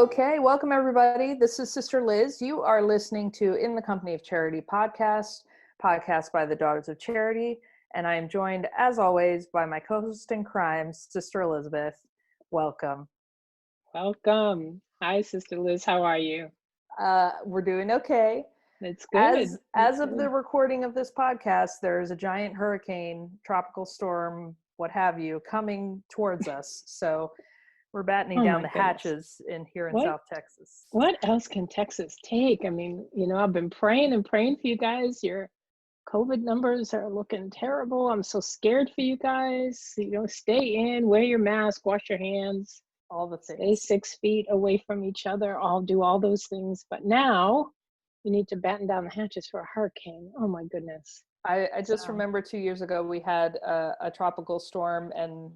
Okay, welcome everybody. This is Sister Liz. You are listening to In the Company of Charity podcast by the Daughters of Charity. And I am joined, as always, by my co-host in crime, Sister Elizabeth. Welcome. Welcome. Hi, Sister Liz. How are you? We're doing okay. It's good. As of the recording of this podcast, there is a giant hurricane, tropical storm, what have you, coming towards us. So we're battening down the hatches here in South Texas. What else can Texas take? I mean, I've been praying for you guys. Your COVID numbers are looking terrible. I'm so scared for you guys. Stay in, wear your mask, wash your hands, all the things. Stay 6 feet away from each other. I'll do all those things. But now you need to batten down the hatches for a hurricane. Oh my goodness. I just remember 2 years ago we had a tropical storm, and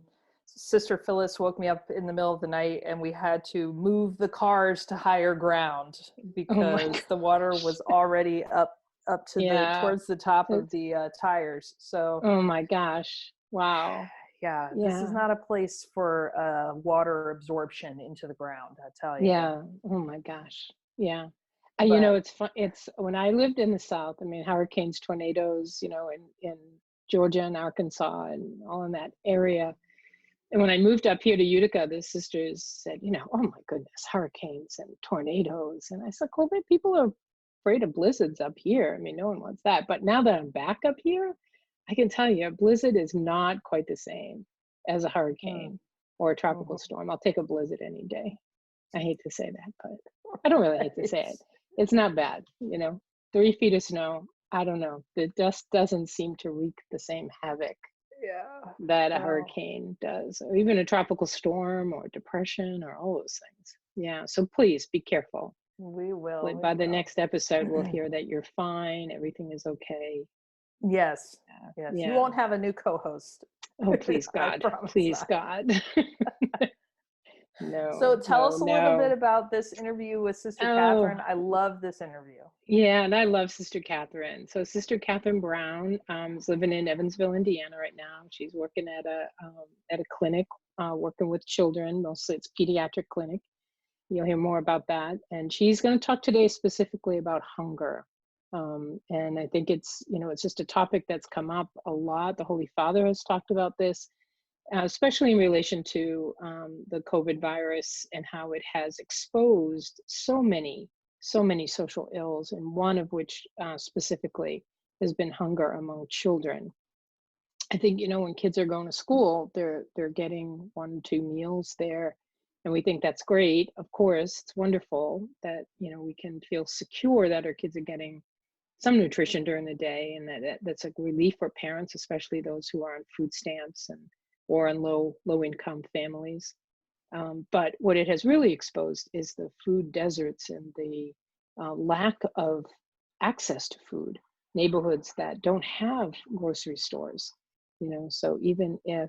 Sister Phyllis woke me up in the middle of the night and we had to move the cars to higher ground because the water was already up to towards the top of the tires. So oh my gosh. Wow. Yeah, this is not a place for water absorption into the ground, I tell you. Yeah. Oh my gosh. Yeah. It's fun. It's when I lived in the South, I mean, hurricanes, tornadoes, in Georgia and Arkansas and all in that area. And when I moved up here to Utica, the sisters said, oh my goodness, hurricanes and tornadoes. And I said, well, people are afraid of blizzards up here. I mean, no one wants that. But now that I'm back up here, I can tell you a blizzard is not quite the same as a hurricane or a tropical storm. I'll take a blizzard any day. I hate to say that, but I don't really hate to say it. It's not bad. 3 feet of snow. I don't know. The dust doesn't seem to wreak the same havoc that a hurricane does, or even a tropical storm or depression or all those things. Yeah. So please be careful. We will. By the next episode, we'll hear that you're fine. Everything is okay. Yes. Yes. Yeah. You won't have a new co-host. Oh, please God. Please God. No. So tell us a little bit about this interview with Sister Catherine. I love this interview. Yeah, and I love Sister Catherine. So Sister Catherine Brown is living in Evansville, Indiana right now. She's working at a clinic, working with children. Mostly it's pediatric clinic. You'll hear more about that. And she's going to talk today specifically about hunger. And I think it's just a topic that's come up a lot. The Holy Father has talked about this. Especially in relation to the COVID virus and how it has exposed so many social ills, and one of which specifically has been hunger among children. I think, when kids are going to school, they're getting 1-2 meals there, and we think that's great. Of course, it's wonderful that, we can feel secure that our kids are getting some nutrition during the day, and that's a relief for parents, especially those who are on food stamps or in low income families. But what it has really exposed is the food deserts and the lack of access to food, neighborhoods that don't have grocery stores. So even if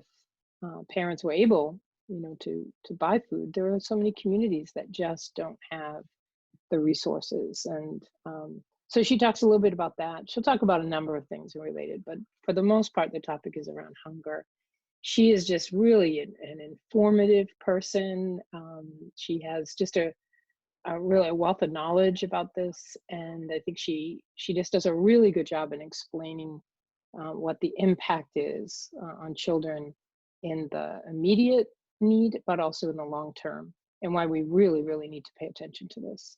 parents were able, to buy food, there are so many communities that just don't have the resources. And so she talks a little bit about that. She'll talk about a number of things related, but for the most part, the topic is around hunger. She is just really an informative person. She has just a really wealth of knowledge about this, and I think she just does a really good job in explaining what the impact is on children in the immediate need, but also in the long term, and why we really, really need to pay attention to this.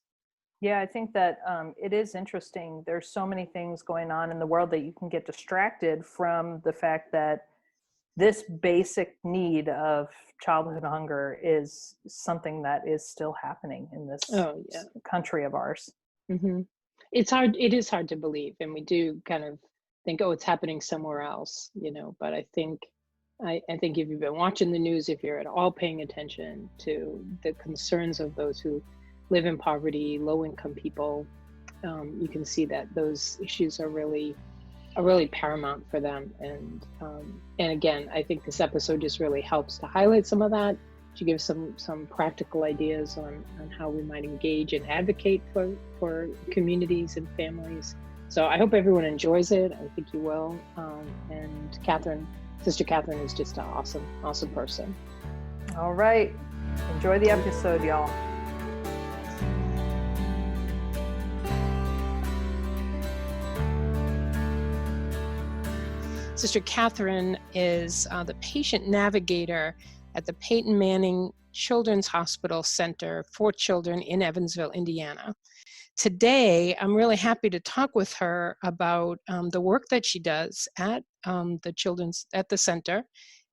Yeah, I think that it is interesting. There's so many things going on in the world that you can get distracted from the fact that this basic need of childhood hunger is something that is still happening in this country of ours. Mm-hmm. It is hard to believe. And we do kind of think, it's happening somewhere else, but I think if you've been watching the news, if you're at all paying attention to the concerns of those who live in poverty, low income people, you can see that those issues are really paramount for them. And again, I think this episode just really helps to highlight some of that, to give some practical ideas on how we might engage and advocate for communities and families. So I hope everyone enjoys it. I think you will. And Sister Catherine is just an awesome person. All right. Enjoy the episode, y'all. Sister Catherine is the patient navigator at the Peyton Manning Children's Hospital Center for Children in Evansville, Indiana. Today, I'm really happy to talk with her about the work that she does at the center,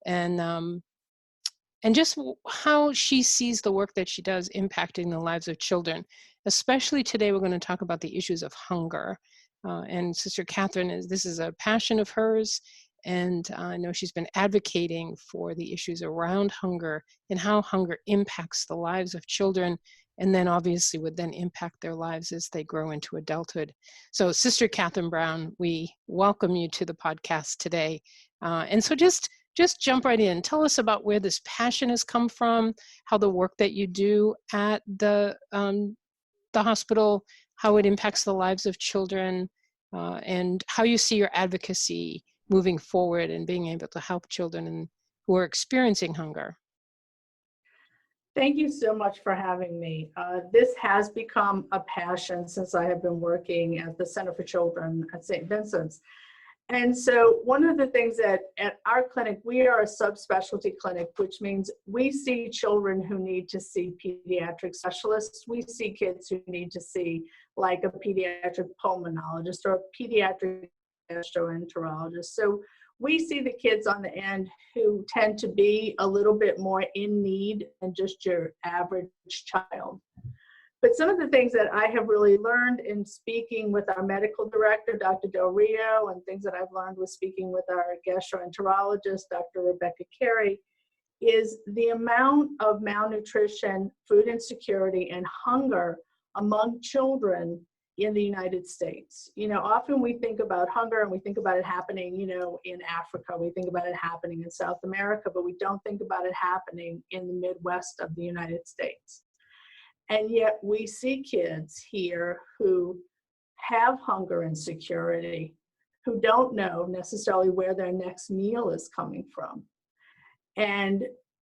and just how she sees the work that she does impacting the lives of children. Especially today, we're going to talk about the issues of hunger. And Sister Catherine, this is a passion of hers, and I know she's been advocating for the issues around hunger and how hunger impacts the lives of children, and then obviously would then impact their lives as they grow into adulthood. So Sister Catherine Brown, we welcome you to the podcast today. And so just jump right in. Tell us about where this passion has come from, how the work that you do at the hospital, how it impacts the lives of children, and how you see your advocacy moving forward and being able to help children who are experiencing hunger. Thank you so much for having me. This has become a passion since I have been working at the Center for Children at St. Vincent's. And so one of the things that at our clinic, we are a subspecialty clinic, which means we see children who need to see pediatric specialists. We see kids who need to see like a pediatric pulmonologist or a pediatric gastroenterologist. So we see the kids on the end who tend to be a little bit more in need than just your average child. But some of the things that I have really learned in speaking with our medical director, Dr. Del Rio, and things that I've learned with speaking with our gastroenterologist, Dr. Rebecca Carey, is the amount of malnutrition, food insecurity, and hunger among children in the United States. You know, often we think about hunger and we think about it happening, you know, in Africa, we think about it happening in South America, but we don't think about it happening in the Midwest of the United States. And yet we see kids here who have hunger insecurity, who don't know necessarily where their next meal is coming from. And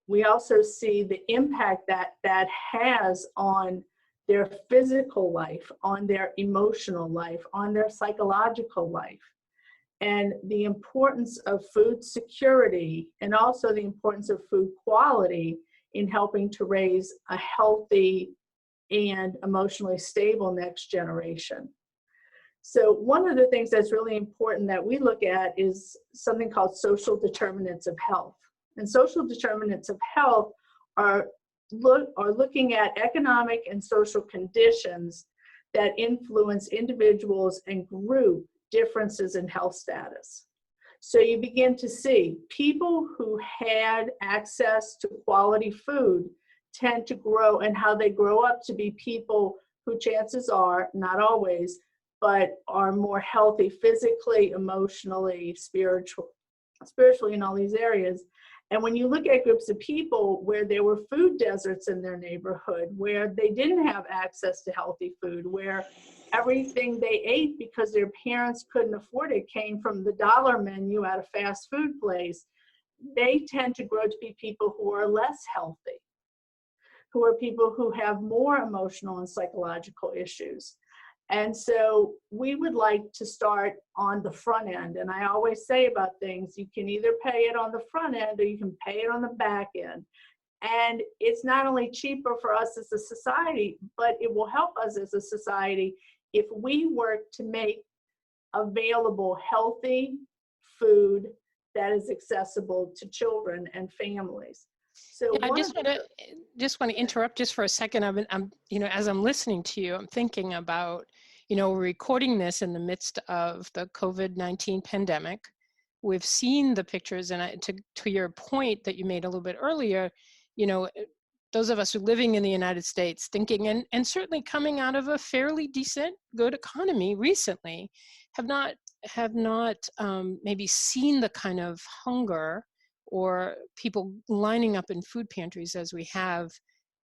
we also see the impact that that has on their physical life, on their emotional life, on their psychological life. And the importance of food security and also the importance of food quality in helping to raise a healthy and emotionally stable next generation. So one of the things that's really important that we look at is something called social determinants of health. And social determinants of health are looking at economic and social conditions that influence individuals and group differences in health status. So you begin to see people who had access to quality food tend to grow, and how they grow up to be people who chances are, not always, but are more healthy physically, emotionally, spiritually in all these areas. And when you look at groups of people where there were food deserts in their neighborhood, where they didn't have access to healthy food, where everything they ate because their parents couldn't afford it came from the dollar menu at a fast food place, they tend to grow to be people who are less healthy, who are people who have more emotional and psychological issues. And so we would like to start on the front end. And I always say about things, you can either pay it on the front end or you can pay it on the back end. And it's not only cheaper for us as a society, but it will help us as a society if we work to make available healthy food that is accessible to children and families. So yeah, I just want to interrupt just for a second. I'm you know, as I'm listening to you, I'm thinking about, you know, we're recording this in the midst of the COVID-19 pandemic. We've seen the pictures, and to your point that you made a little bit earlier, you know, those of us who are living in the United States thinking, and certainly coming out of a fairly decent, good economy recently, have not maybe seen the kind of hunger or people lining up in food pantries as we have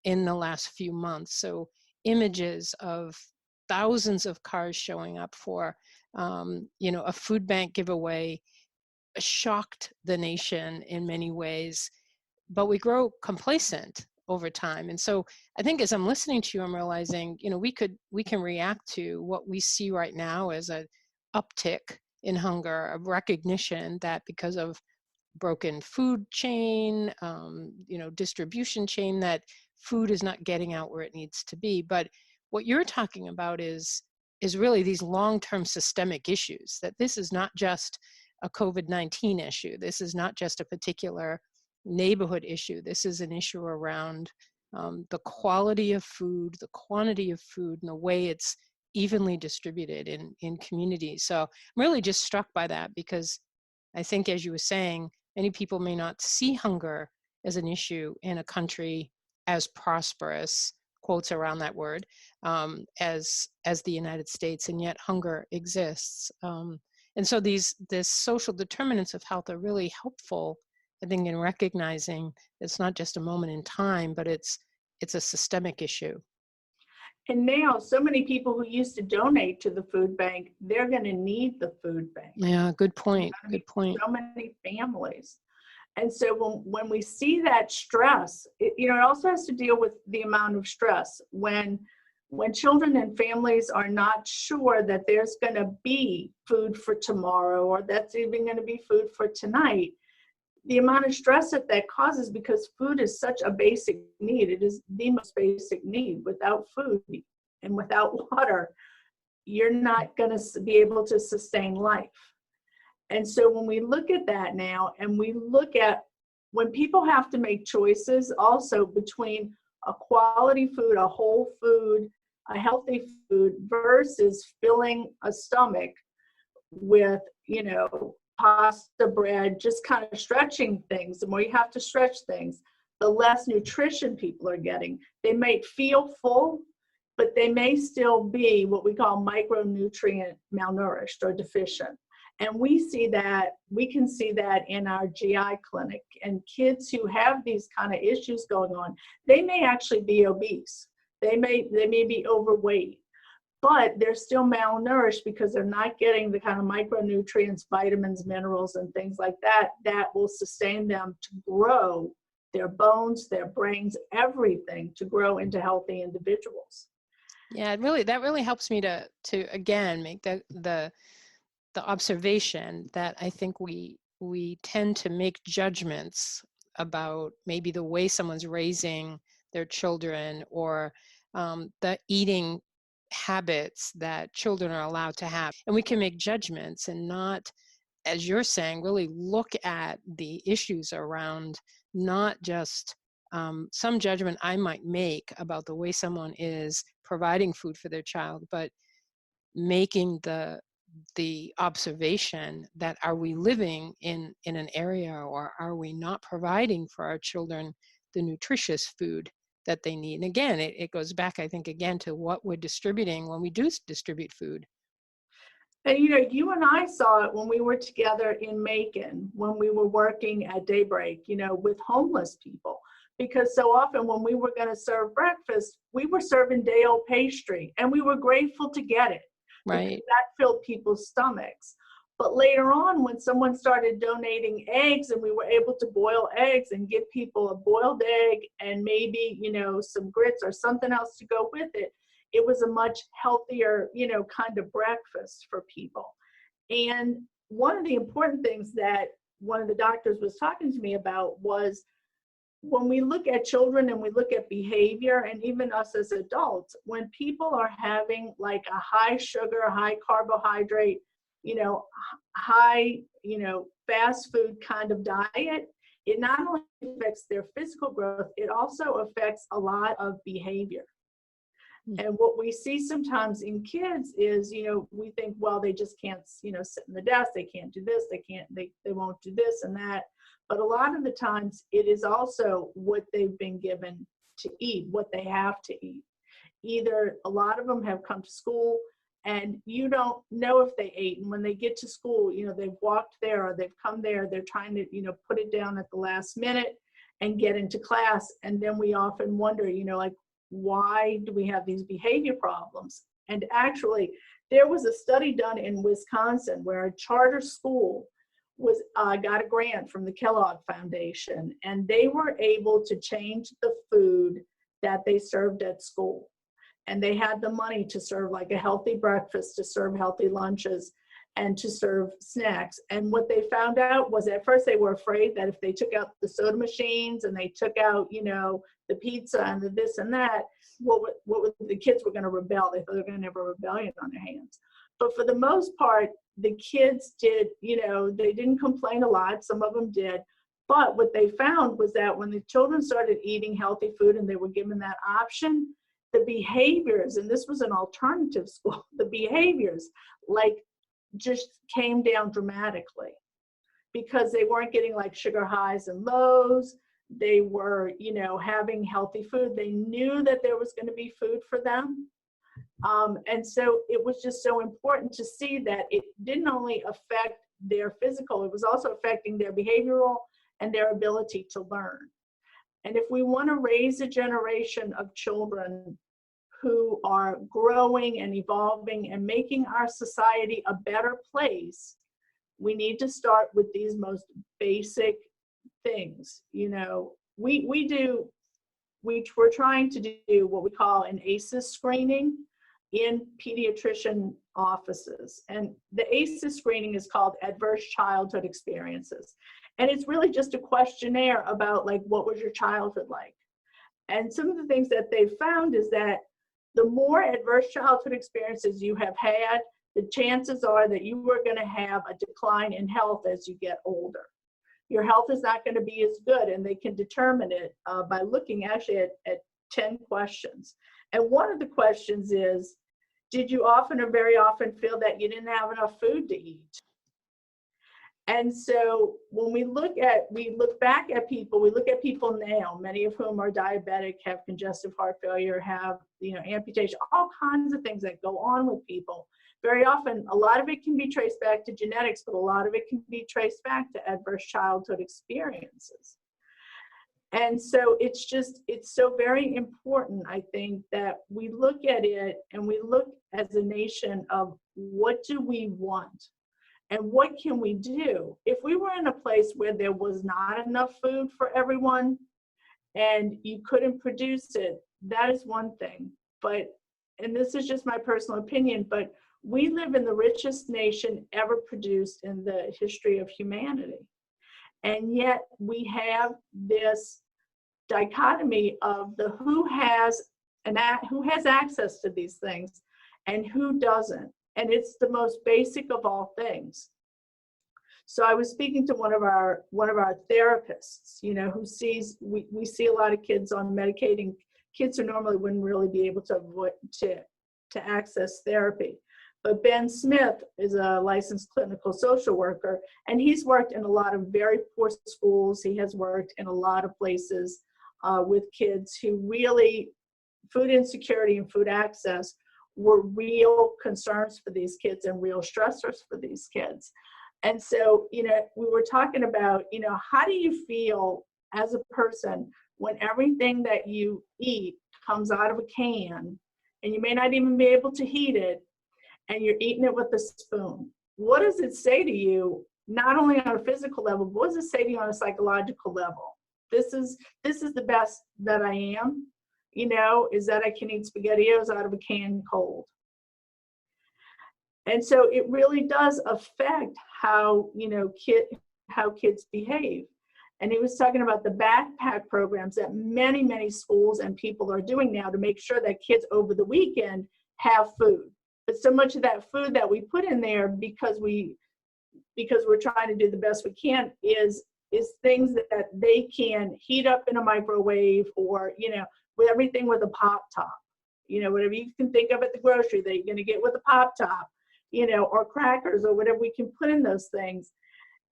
in the last few months. So images of thousands of cars showing up for, you know, a food bank giveaway shocked the nation in many ways, but we grow complacent over time. And so I think as I'm listening to you, I'm realizing, you know, we can react to what we see right now as an uptick in hunger, a recognition that because of broken food chain, distribution chain, that food is not getting out where it needs to be. But what you're talking about is really these long-term systemic issues, that this is not just a COVID-19 issue. This is not just a particular neighborhood issue. This is an issue around the quality of food, the quantity of food, and the way it's evenly distributed in communities. So I'm really just struck by that, because I think, as you were saying, many people may not see hunger as an issue in a country as prosperous, quotes around that word, as the United States, and yet hunger exists. And so this social determinants of health are really helpful, I think, in recognizing it's not just a moment in time, but it's a systemic issue. And now, so many people who used to donate to the food bank, they're going to need the food bank. Yeah, good point. Good point. So many families. And so when we see that stress, it also has to deal with the amount of stress. When children and families are not sure that there's going to be food for tomorrow, or that's even going to be food for tonight, the amount of stress that causes, because food is such a basic need. It is the most basic need. Without food and without water, you're not going to be able to sustain life. And so when we look at that now, and we look at when people have to make choices also between a quality food, a whole food, a healthy food, versus filling a stomach with, pasta, bread, just kind of stretching things. The more you have to stretch things, the less nutrition people are getting. They may feel full, but they may still be what we call micronutrient malnourished or deficient. And we can see that in our GI clinic. And kids who have these kind of issues going on, they may actually be obese. They may be overweight, but they're still malnourished because they're not getting the kind of micronutrients, vitamins, minerals, and things like that will sustain them to grow their bones, their brains, everything, to grow into healthy individuals. Yeah, that really helps me to again make the observation that I think we tend to make judgments about maybe the way someone's raising their children, or the eating habits that children are allowed to have. And we can make judgments and not, as you're saying, really look at the issues around not just some judgment I might make about the way someone is providing food for their child, but making the observation that, are we living in an area, or are we not providing for our children the nutritious food that they need? And again, it goes back, I think, again, to what we're distributing when we do distribute food. And you and I saw it when we were together in Macon, when we were working at Daybreak, with homeless people. Because so often when we were going to serve breakfast, we were serving day-old pastry, and we were grateful to get it. Right. That filled people's stomachs. But later on, when someone started donating eggs, and we were able to boil eggs and give people a boiled egg and maybe, some grits or something else to go with it, it was a much healthier, kind of breakfast for people. And one of the important things that one of the doctors was talking to me about was, when we look at children and we look at behavior, and even us as adults, when people are having like a high sugar, high carbohydrate, high, fast food kind of diet, it not only affects their physical growth, it also affects a lot of behavior. And what we see sometimes in kids is, we think, well, they just can't, sit in the desk, they can't do this, they won't do this and that. But a lot of the times it is also what they've been given to eat, what they have to eat. Either a lot of them have come to school and you don't know if they ate. And when they get to school, they've walked there or they've come there, they're trying to, put it down at the last minute and get into class. And then we often wonder, why do we have these behavior problems? And actually, there was a study done in Wisconsin where a charter school got a grant from the Kellogg Foundation, and they were able to change the food that they served at school. And they had the money to serve like a healthy breakfast, to serve healthy lunches. and to serve snacks. And what they found out was at first they were afraid that if they took out the soda machines and they took out, the pizza and the this and that, the kids were going to rebel. They thought they were going to have a rebellion on their hands. But for the most part, the kids did, they didn't complain a lot. Some of them did. But what they found was that when the children started eating healthy food and they were given that option, the behaviors, and this was an alternative school, the behaviors just came down dramatically because they weren't getting like sugar highs and lows. They were, having healthy food. They knew that there was going to be food for them. And so it was just so important to see that it didn't only affect their physical, it was also affecting their behavioral and their ability to learn. And if we want to raise a generation of children who are growing and evolving and making our society a better place, we need to start with these most basic things. We're trying to do what we call an ACEs screening in pediatrician offices. And the ACEs screening is called Adverse Childhood Experiences. And it's really just a questionnaire about what was your childhood like? And some of the things that they've found is that the more adverse childhood experiences you have had, the chances are that you are going to have a decline in health as you get older. Your health is not going to be as good, and they can determine it by looking actually at 10 questions. And one of the questions is, did you often or very often feel that you didn't have enough food to eat? And so when we look back at people, we look at people now, many of whom are diabetic, have congestive heart failure, have, amputation, all kinds of things that go on with people. Very often, a lot of it can be traced back to genetics, but a lot of it can be traced back to adverse childhood experiences. And so it's so very important, I think, that we look at it and we look as a nation of what do we want? And what can we do? If we were in a place where there was not enough food for everyone and you couldn't produce it, that is one thing. But, and this is just my personal opinion, but we live in the richest nation ever produced in the history of humanity. And yet we have this dichotomy of who has access to these things and who doesn't. And it's the most basic of all things. So I was speaking to one of our therapists, who sees, we see a lot of kids on medicating, kids who normally wouldn't really be able to avoid to access therapy. But Ben Smith is a licensed clinical social worker, and he's worked in a lot of very poor schools. He has worked in a lot of places with kids who really, food insecurity and food access were real concerns for these kids and real stressors for these kids. And so, we were talking about, how do you feel as a person when everything that you eat comes out of a can and you may not even be able to heat it and you're eating it with a spoon? What does it say to you, not only on a physical level, but what does it say to you on a psychological level? This is the best that I am. Is that I can eat SpaghettiOs out of a can cold. And so it really does affect how, how kids behave. And he was talking about the backpack programs that many, many schools and people are doing now to make sure that kids over the weekend have food. But so much of that food that we put in there because we're trying to do the best we can is things that they can heat up in a microwave or, with everything with a pop top, whatever you can think of at the grocery that you're going to get with a pop top, or crackers or whatever we can put in those things.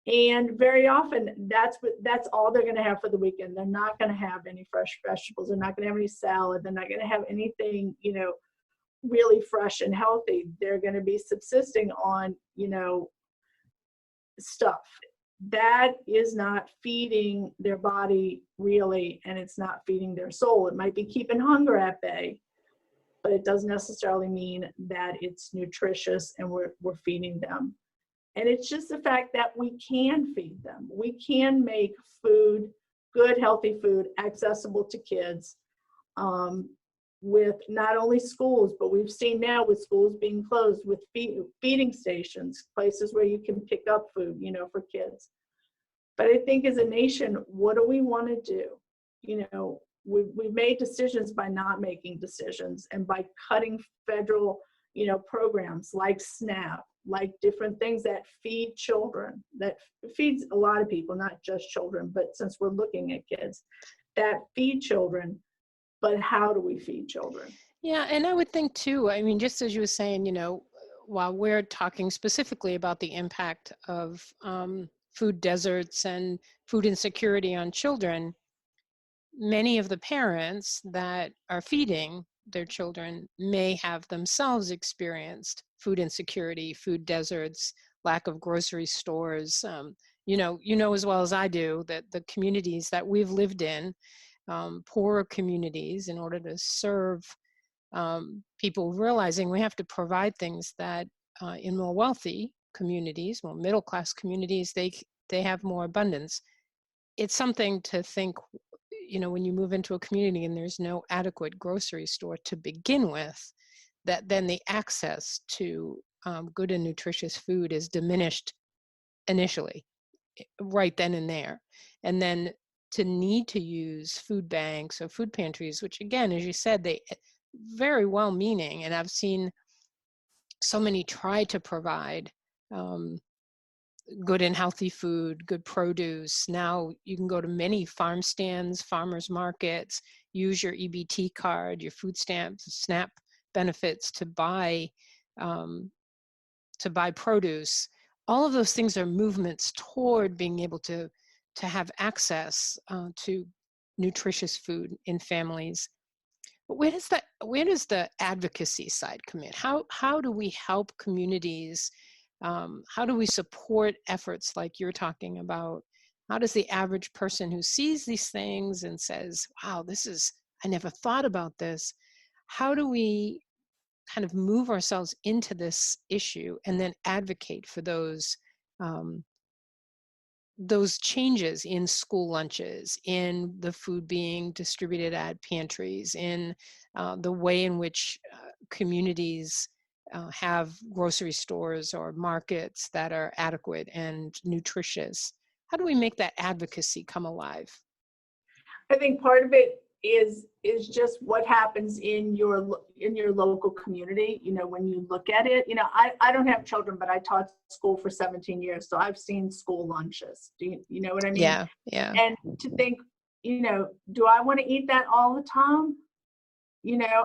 And very often that's all they're going to have for the weekend. They're not going to have any fresh vegetables. They're not going to have any salad. They're not going to have anything, really fresh and healthy. They're going to be subsisting on, stuff. That is not feeding their body really, and it's not feeding their soul. It might be keeping hunger at bay, but it doesn't necessarily mean that it's nutritious and we're feeding them. And it's just the fact that we can feed them. We can make food, good, healthy food, accessible to kids. with not only schools, but we've seen now with schools being closed, with feeding stations, places where you can pick up food, for kids. But I think as a nation, what do we want to do? We've made decisions by not making decisions, and by cutting federal, programs like SNAP, like different things that feed children, that feeds a lot of people, not just children, but since we're looking at kids, that feed children. But how do we feed children? Yeah, and I would think too, I mean, just as you were saying, while we're talking specifically about the impact of food deserts and food insecurity on children, many of the parents that are feeding their children may have themselves experienced food insecurity, food deserts, lack of grocery stores. You know as well as I do that the communities that we've lived in, poorer communities, in order to serve people, realizing we have to provide things that in more wealthy communities, more middle class communities, they have more abundance. It's something to think, when you move into a community and there's no adequate grocery store to begin with, that then the access to good and nutritious food is diminished initially, right then and there. And then to need to use food banks or food pantries, which again, as you said, they very well meaning, and I've seen so many try to provide good and healthy food, good produce. Now you can go to many farm stands, farmers markets, use your EBT card, your food stamps, SNAP benefits to buy produce. All of those things are movements toward being able to have access to nutritious food in families. But where does the advocacy side come in? How do we help communities? How do we support efforts like you're talking about? How does the average person who sees these things and says, wow, I never thought about this. How do we kind of move ourselves into this issue and then advocate for those changes in school lunches, in the food being distributed at pantries, in the way in which communities have grocery stores or markets that are adequate and nutritious? How do we make that advocacy come alive? I think part of it is just what happens in your local community. When you look at it, I don't have children, but I taught school for 17 years, so I've seen school lunches. Do you know what I mean? Yeah. And to think, do I want to eat that all the time?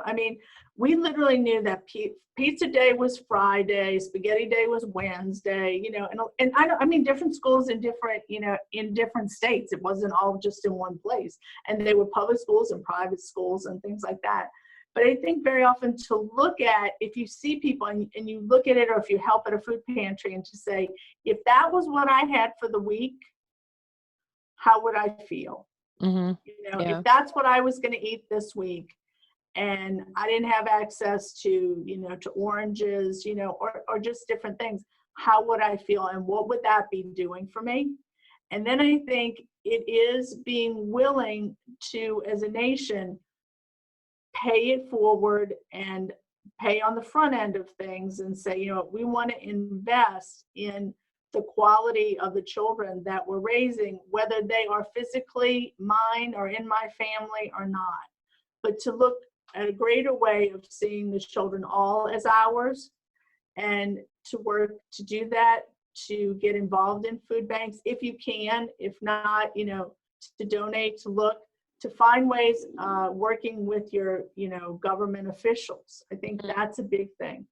I mean, we literally knew that pizza day was Friday, spaghetti day was Wednesday, and I mean, different schools in different states. It wasn't all just in one place. And they were public schools and private schools and things like that. But I think very often to look at, if you see people and you look at it, or if you help at a food pantry, and to say, if that was what I had for the week, how would I feel? Mm-hmm. If that's what I was going to eat this week, and I didn't have access to, to oranges, or just different things, how would I feel, and what would that be doing for me? And then I think it is being willing to, as a nation, pay it forward and pay on the front end of things and say, we want to invest in the quality of the children that we're raising, whether they are physically mine or in my family or not. But to look at a greater way of seeing the children all as ours, and to work to do that, to get involved in food banks if you can, if not, to donate, to look, to find ways, working with your, government officials. I think that's a big thing.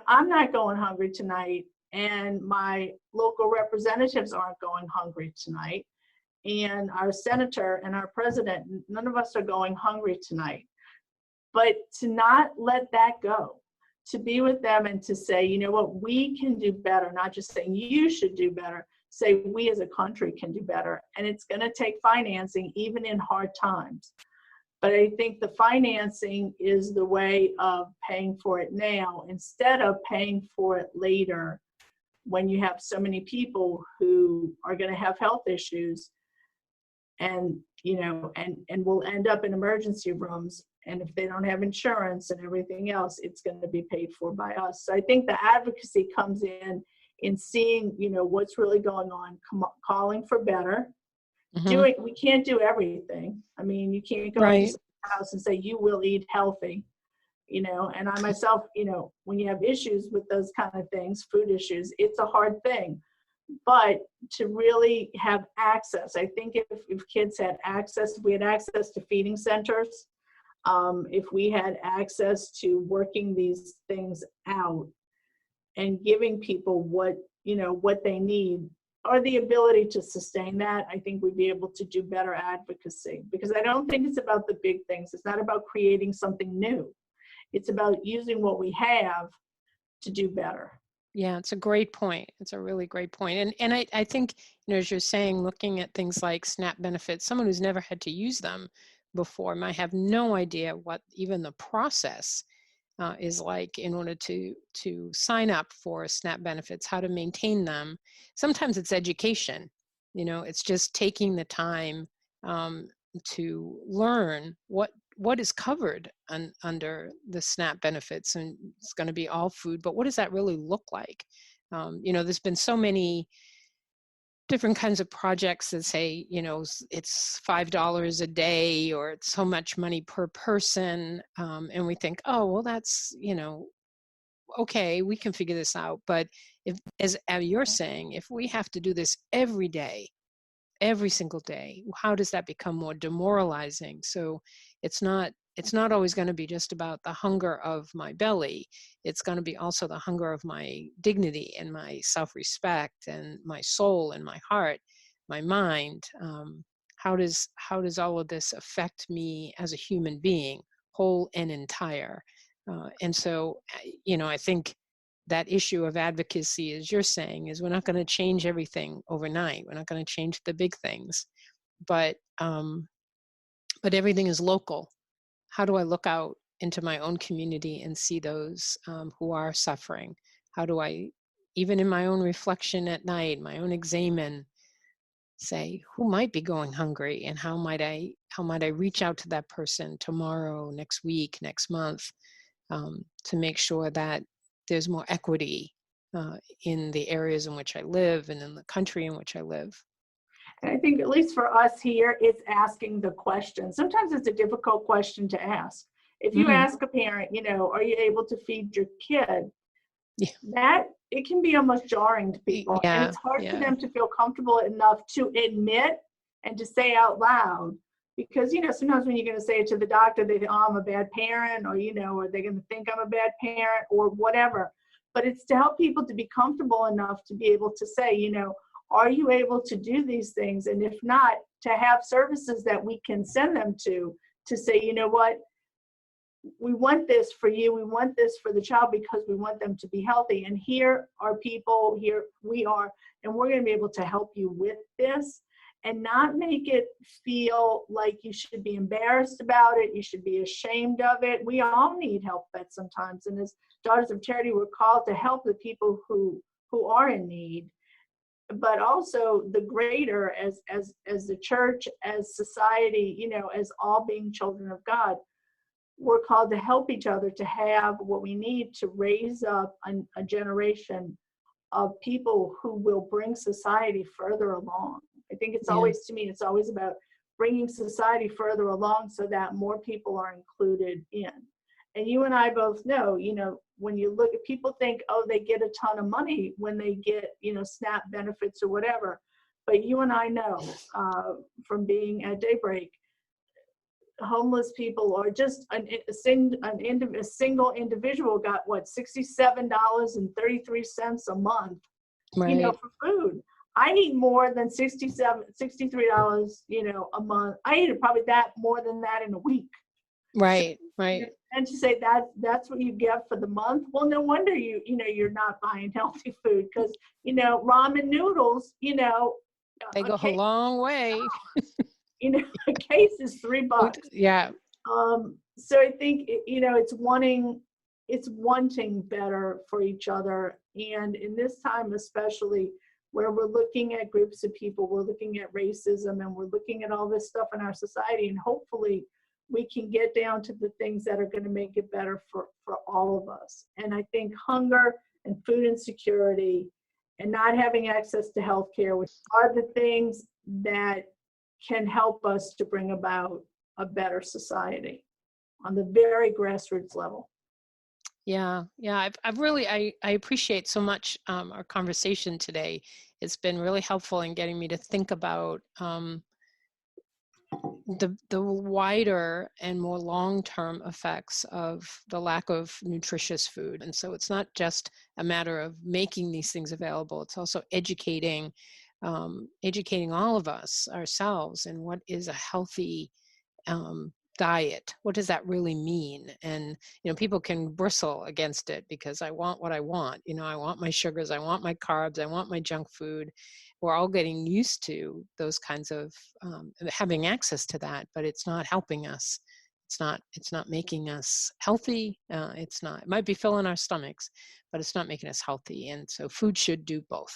I'm not going hungry tonight, and my local representatives aren't going hungry tonight, and our senator and our president, none of us are going hungry tonight. But to not let that go, to be with them and to say, you know what, we can do better, not just saying you should do better, say we as a country can do better. And it's going to take financing even in hard times. But I think the financing is the way of paying for it now instead of paying for it later, when you have so many people who are going to have health issues and will end up in emergency rooms And if they don't have insurance and everything else, it's going to be paid for by us. So I think the advocacy comes in seeing, what's really going on, calling for better. We can't do everything. I mean, you can't go into the house and say, you will eat healthy, and I myself, when you have issues with those kind of things, food issues, it's a hard thing. But to really have access, I think if kids had access, if we had access to feeding centers, if we had access to working these things out and giving people what they need, or the ability to sustain that, I think we'd be able to do better advocacy. Because I don't think it's about the big things. It's not about creating something new. It's about using what we have to do better. Yeah, it's a great point. It's a really great point. And I think, as you're saying, looking at things like SNAP benefits, someone who's never had to use them before might have no idea what even the process is like in order to sign up for SNAP benefits, how to maintain them. Sometimes it's education, it's just taking the time to learn what is covered under the SNAP benefits, and it's going to be all food, but what does that really look like? There's been so many different kinds of projects that say, it's $5 a day or it's so much money per person. And we think, oh, well, that's, okay, we can figure this out. But as you're saying, if we have to do this every day, every single day, how does that become more demoralizing? So it's not always going to be just about the hunger of my belly. It's going to be also the hunger of my dignity and my self-respect and my soul and my heart, my mind. How does all of this affect me as a human being, whole and entire? And so, I think that issue of advocacy, as you're saying, is we're not going to change everything overnight. We're not going to change the big things, but everything is local. How do I look out into my own community and see those who are suffering? How do I, even in my own reflection at night, my own examen, say who might be going hungry, and how might I reach out to that person tomorrow, next week, next month, to make sure that there's more equity in the areas in which I live and in the country in which I live. And I think, at least for us here, it's asking the question. Sometimes it's a difficult question to ask. If you ask a parent, are you able to feed your kid? Yeah. That it can be almost jarring to people. Yeah, and it's hard for them to feel comfortable enough to admit and to say out loud. Because, sometimes when you're going to say it to the doctor, they think, oh, I'm a bad parent, or, or they're going to think I'm a bad parent, or whatever. But it's to help people to be comfortable enough to be able to say, are you able to do these things? And if not, to have services that we can send them to say, you know what, we want this for you. We want this for the child because we want them to be healthy. And here are people, here we are, and we're going to be able to help you with this. And not make it feel like you should be embarrassed about it. You should be ashamed of it. We all need help at sometimes. And as Daughters of Charity, we're called to help the people who are in need, but also the greater as the church, as society, as all being children of God. We're called to help each other to have what we need to raise up a generation of people who will bring society further along. I think it's always, to me, it's always about bringing society further along so that more people are included in. And you and I both know, when you look at people think, oh, they get a ton of money when they get, SNAP benefits or whatever. But you and I know from being at Daybreak, homeless people are just a single individual got what, $67.33 a month, for food. I need more than $63, a month. I need probably more than that in a week. Right. And to say that's what you get for the month. Well, no wonder you're not buying healthy food, because ramen noodles, they go a long way. A case is $3. Yeah. So I think it's wanting better for each other, and in this time especially, where we're looking at groups of people, we're looking at racism, and we're looking at all this stuff in our society, and hopefully we can get down to the things that are going to make it better for all of us. And I think hunger and food insecurity and not having access to healthcare, which are the things that can help us to bring about a better society on the very grassroots level. Yeah. I've really, I appreciate so much our conversation today. It's been really helpful in getting me to think about the wider and more long-term effects of the lack of nutritious food. And so it's not just a matter of making these things available, it's also educating all of us ourselves in what is a healthy diet. What does that really mean? And people can bristle against it because I want what I want. I want my sugars, I want my carbs, I want my junk food. We're all getting used to those kinds of having access to that, but it's not helping us. It's not making us healthy. It might be filling our stomachs, but it's not making us healthy. And so food should do both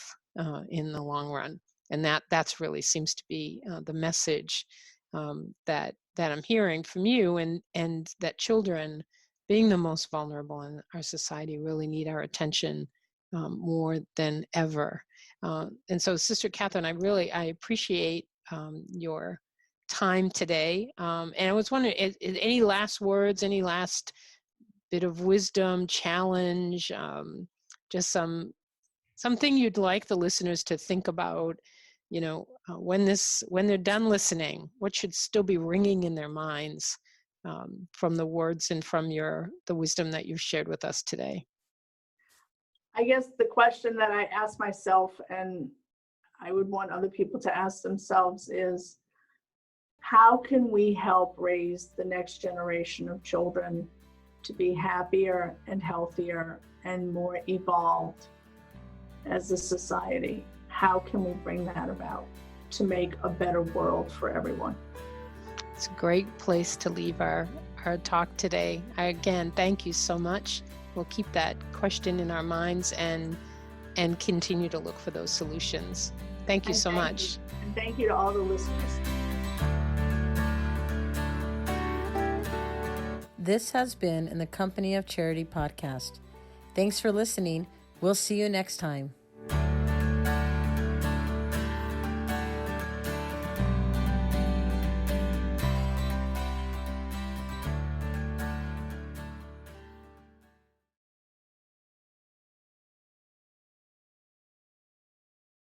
in the long run. And that's really seems to be the message that I'm hearing from you, and that children, being the most vulnerable in our society, really need our attention more than ever. And so, Sister Catherine, I appreciate your time today. And I was wondering, any last words, any last bit of wisdom, challenge, just something you'd like the listeners to think about, when they're done listening, what should still be ringing in their minds from the words and from the wisdom that you've shared with us today? I guess the question that I ask myself, and I would want other people to ask themselves, is how can we help raise the next generation of children to be happier and healthier and more evolved as a society? How can we bring that about to make a better world for everyone? It's a great place to leave our talk today. Again, thank you so much. We'll keep that question in our minds and continue to look for those solutions. Thank you so much. And thank you to all the listeners. This has been In the Company of Charity podcast. Thanks for listening. We'll see you next time.